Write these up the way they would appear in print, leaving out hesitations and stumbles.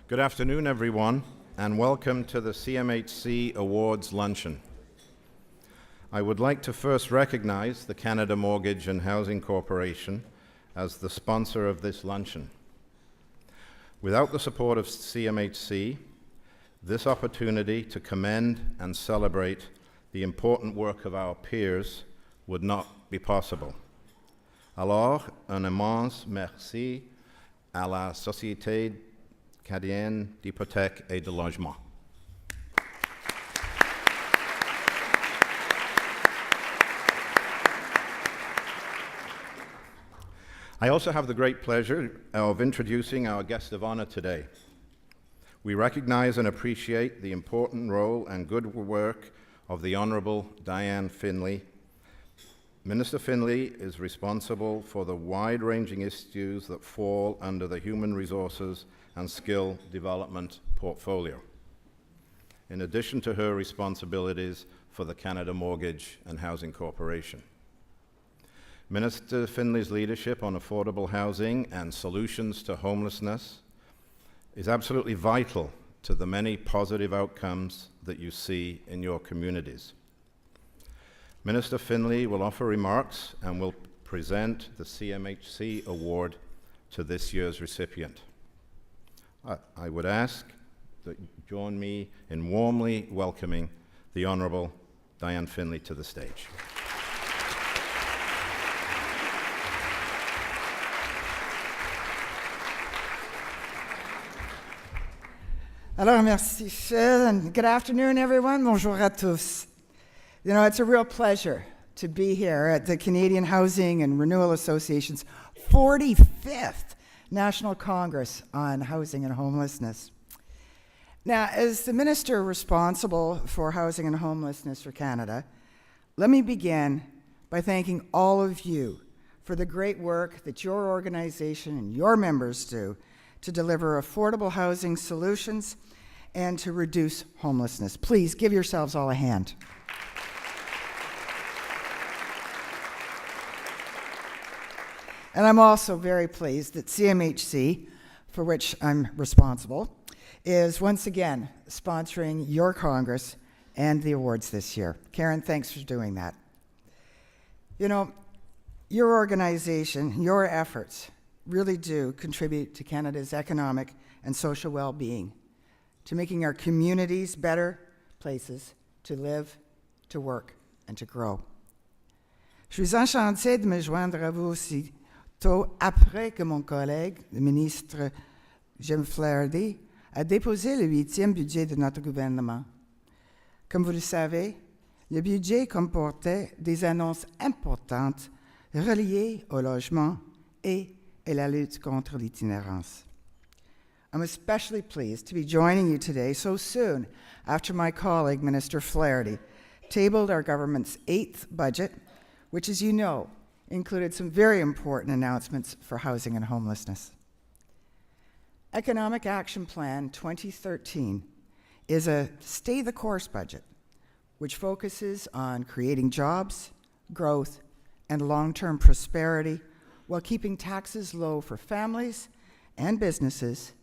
Good afternoon, everyone, and welcome to the CMHC Awards Luncheon. I would like to first recognize the Canada Mortgage and Housing Corporation as the sponsor of this luncheon. Without the support of CMHC, this opportunity to commend and celebrate the important work of our peers would not be possible. Alors, un immense merci à la Société Canadienne d'Hypothèques et de Logement. I also have the great pleasure of introducing our guest of honor today. We recognize and appreciate the important role and good work of the Honorable Diane Finley. Minister Finley is responsible for the wide-ranging issues that fall under the Human Resources and Skill Development portfolio, in addition to her responsibilities for the Canada Mortgage and Housing Corporation. Minister Finley's leadership on affordable housing and solutions to homelessness is absolutely vital to the many positive outcomes that you see in your communities. Minister Finley will offer remarks and will present the CMHC Award to this year's recipient. I would ask that you join me in warmly welcoming the Honourable Diane Finley to the stage. Alors, merci Phil, and good afternoon, everyone. Bonjour à tous. You know, it's a real pleasure to be here at the Canadian Housing and Renewal Association's 45th National Congress on Housing and Homelessness. Now, as the Minister responsible for housing and homelessness for Canada, let me begin by thanking all of you for the great work that your organization and your members do to deliver affordable housing solutions and to reduce homelessness. Please give yourselves all a hand. And I'm also very pleased that CMHC, for which I'm responsible, is once again sponsoring your Congress and the awards this year. Karen, thanks for doing that. You know, your organization, your efforts really do contribute to Canada's economic and social well-being, to making our communities better places to live, to work, and to grow. Je suis enchantée de me joindre à vous aussi tôt après que mon collègue, le ministre Jim Flaherty, a déposé le 8e budget de notre gouvernement. Comme vous le savez, le budget comportait des annonces importantes reliées au logement et la lutte contre l'itinérance. I'm especially pleased to be joining you today so soon after my colleague, Minister Flaherty, tabled our government's 8th budget, which, as you know, included some very important announcements for housing and homelessness. Economic Action Plan 2013 is a stay-the-course budget, which focuses on creating jobs, growth, and long-term prosperity while keeping taxes low for families and businesses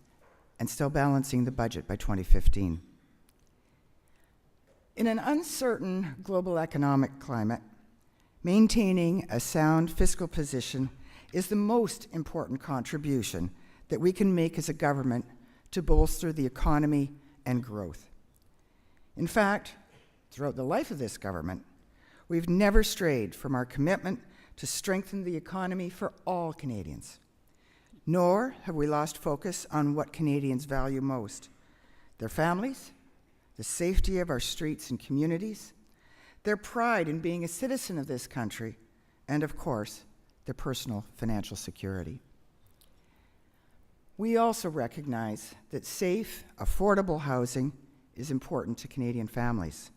and still balancing the budget by 2015. In an uncertain global economic climate, maintaining a sound fiscal position is the most important contribution that we can make as a government to bolster the economy and growth. In fact, throughout the life of this government, we've never strayed from our commitment to strengthen the economy for all Canadians. Nor have we lost focus on what Canadians value most: their families, the safety of our streets and communities, their pride in being a citizen of this country, and of course, their personal financial security. We also recognize that safe, affordable housing is important to Canadian families.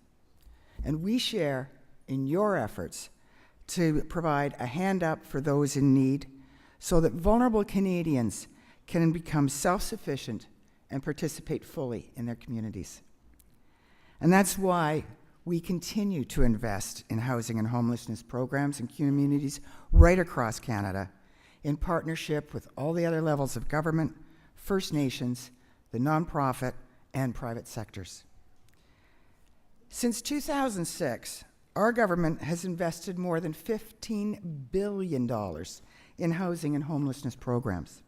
And we share in your efforts to provide a hand up for those in need so that vulnerable Canadians can become self-sufficient and participate fully in their communities. And that's why we continue to invest in housing and homelessness programs in communities right across Canada in partnership with all the other levels of government, First Nations, the nonprofit, and private sectors. Since 2006, our government has invested more than $15 billion in housing and homelessness programs.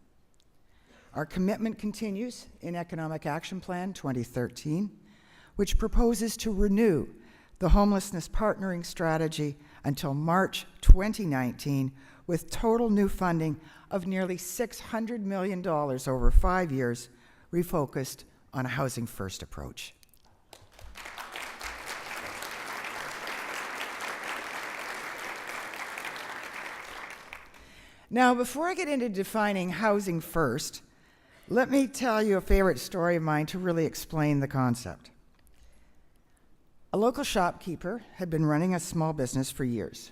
Our commitment continues in Economic Action Plan 2013, which proposes to renew the homelessness partnering strategy until March 2019, with total new funding of nearly $600 million over 5 years, refocused on a housing first approach. Now, before I get into defining housing first, let me tell you a favorite story of mine to really explain the concept. A local shopkeeper had been running a small business for years.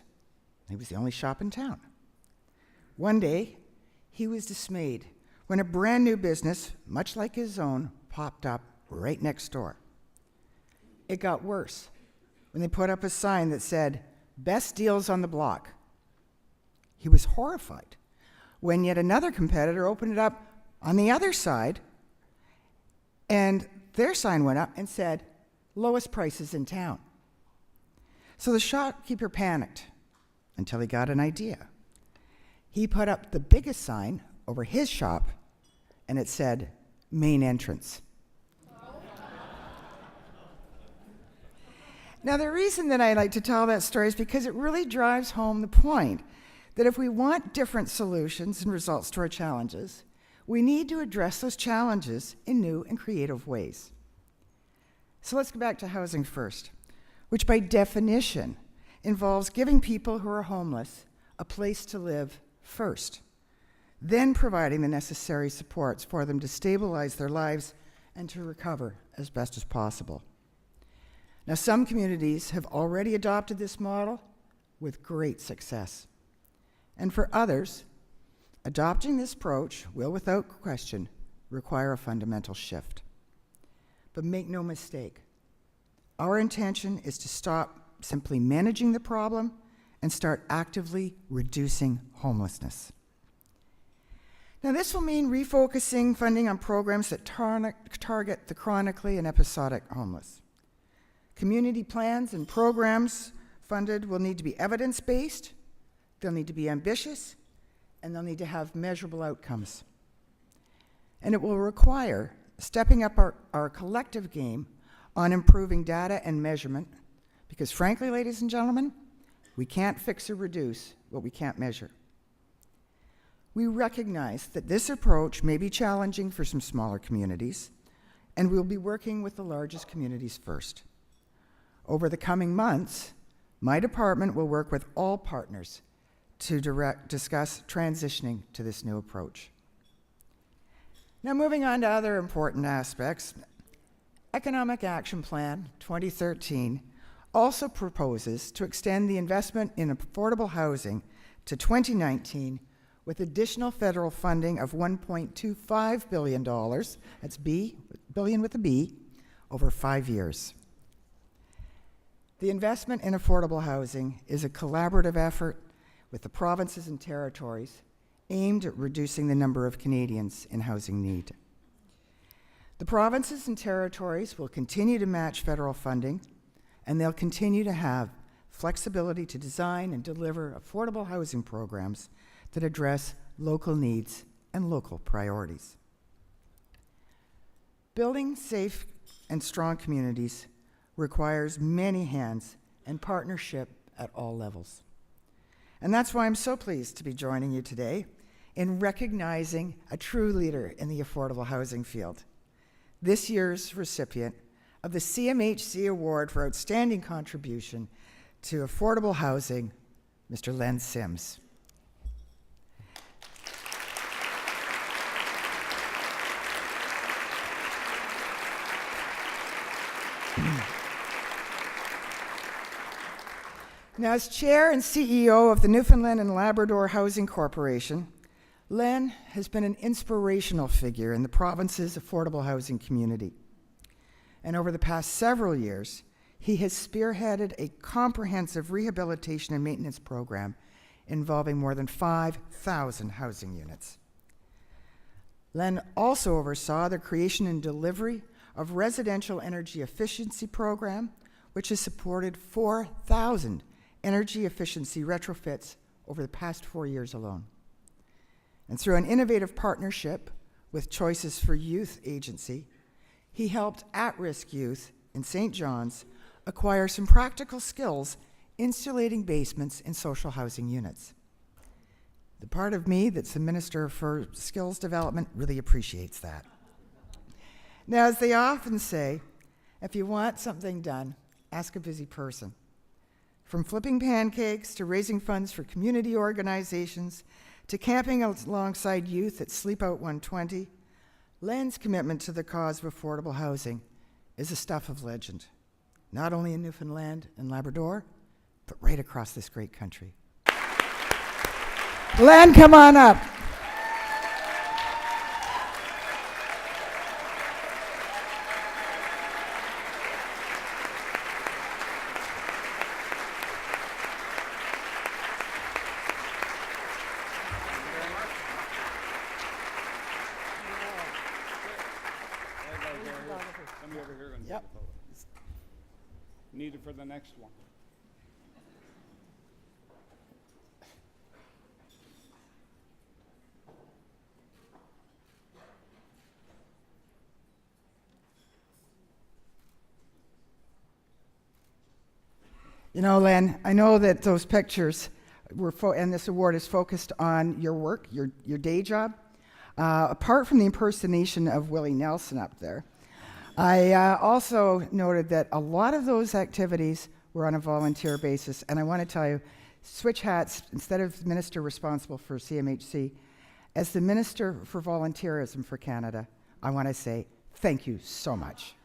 He was the only shop in town. One day, he was dismayed when a brand new business, much like his own, popped up right next door. It got worse when they put up a sign that said, "Best deals on the block." He was horrified when yet another competitor opened it up on the other side, and their sign went up and said, "Lowest prices in town." So the shopkeeper panicked until he got an idea. He put up the biggest sign over his shop, and it said, "Main entrance." Now, the reason that I like to tell that story is because it really drives home the point that if we want different solutions and results to our challenges, we need to address those challenges in new and creative ways. So let's go back to housing first, which by definition involves giving people who are homeless a place to live first, then providing the necessary supports for them to stabilize their lives and to recover as best as possible. Now, some communities have already adopted this model with great success. And for others, adopting this approach will, without question, require a fundamental shift. But make no mistake, our intention is to stop simply managing the problem and start actively reducing homelessness. Now, this will mean refocusing funding on programs that target the chronically and episodic homeless. Community plans and programs funded will need to be evidence-based, they'll need to be ambitious, and they'll need to have measurable outcomes. And it will require stepping up our collective game on improving data and measurement, because frankly, ladies and gentlemen, we can't fix or reduce what we can't measure. We recognize that this approach may be challenging for some smaller communities, and we'll be working with the largest communities first. Over the coming months, my department will work with all partners to discuss transitioning to this new approach. Now, moving on to other important aspects, Economic Action Plan 2013 also proposes to extend the investment in affordable housing to 2019 with additional federal funding of $1.25 billion, that's billion with a B, over 5 years. The investment in affordable housing is a collaborative effort with the provinces and territories aimed at reducing the number of Canadians in housing need. The provinces and territories will continue to match federal funding, and they'll continue to have flexibility to design and deliver affordable housing programs that address local needs and local priorities. Building safe and strong communities requires many hands and partnership at all levels. And that's why I'm so pleased to be joining you today in recognizing a true leader in the affordable housing field, this year's recipient of the CMHC Award for Outstanding Contribution to Affordable Housing, Mr. Len Sims. Now, as Chair and CEO of the Newfoundland and Labrador Housing Corporation, Len has been an inspirational figure in the province's affordable housing community. And over the past several years, he has spearheaded a comprehensive rehabilitation and maintenance program involving more than 5,000 housing units. Len also oversaw the creation and delivery of residential energy efficiency program, which has supported 4,000 energy efficiency retrofits over the past 4 years alone. And through an innovative partnership with Choices for Youth Agency, he helped at-risk youth in St. John's acquire some practical skills insulating basements in social housing units. The part of me that's the Minister for Skills Development really appreciates that. Now, as they often say, if you want something done, ask a busy person. From flipping pancakes to raising funds for community organizations to camping alongside youth at Sleep Out 120, Len's commitment to the cause of affordable housing is the stuff of legend, not only in Newfoundland and Labrador, but right across this great country. Len, come on up. Somebody over here and Yep. take a photo. Need it for the next one. You know, Len, I know that those pictures and this award is focused on your work, your day job. Apart from the impersonation of Willie Nelson up there, I also noted that a lot of those activities were on a volunteer basis, and I want to tell you, switch hats, instead of the minister responsible for CMHC, as the Minister for Volunteerism for Canada, I want to say thank you so much.